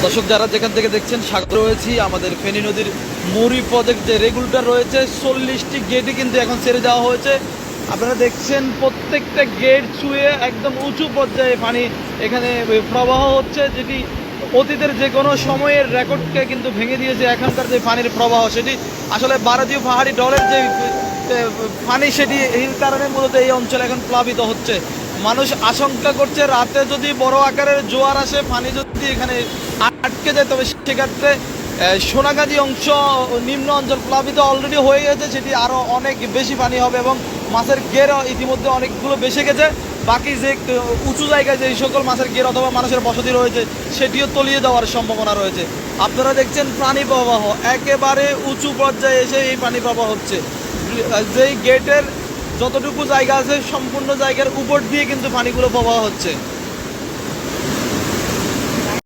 দর্শক যারা যেখান থেকে দেখছেন স্বাগত রয়েছি আমাদের ফেনী নদীর মুড়ি প্রজেক্ট যে রেগুলেটর রয়েছে 40টি গেটই কিন্তু এখন ছেড়ে দেওয়া হয়েছে। আপনারা দেখছেন প্রত্যেকটা গেট ছুঁয়ে একদম উঁচু পর্যায়ে পানি এখানে প্রবাহ হচ্ছে, যেটি অতীতের যে কোনো সময়ের রেকর্ডকে কিন্তু ভেঙে দিয়েছে। এখানকার যে পানির প্রবাহ সেটি আসলে বারাদিউ পাহাড়ি ডলের যে পানি সেটি এই কারণে মূলত এই অঞ্চলে এখন প্লাবিত হচ্ছে। মানুষ আশঙ্কা করছে রাতে যদি বড় আকারের জোয়ার আসে, পানি যদি এখানে আটকে যায়, তবে সেক্ষেত্রে সোনাগাজী অংশ নিম্ন অঞ্চল প্লাবিত অলরেডি হয়ে গেছে, সেটি আরও অনেক বেশি পানি হবে এবং মাছের গের ইতিমধ্যে অনেকগুলো বেসে গেছে। বাকি যে উঁচু জায়গায় যে সকল মাছের গের অথবা মানুষের বসতি রয়েছে সেটিও তলিয়ে যাওয়ার সম্ভাবনা রয়েছে। আপনারা দেখছেন পানি প্রবাহ একেবারে উঁচু পর্যায়ে এসে এই পানি প্রবাহ হচ্ছে। যেই গেটের যতটুকু জায়গা আছে সম্পূর্ণ জায়গার উপর দিয়ে কিন্তু পানিগুলো প্রবাহ হচ্ছে।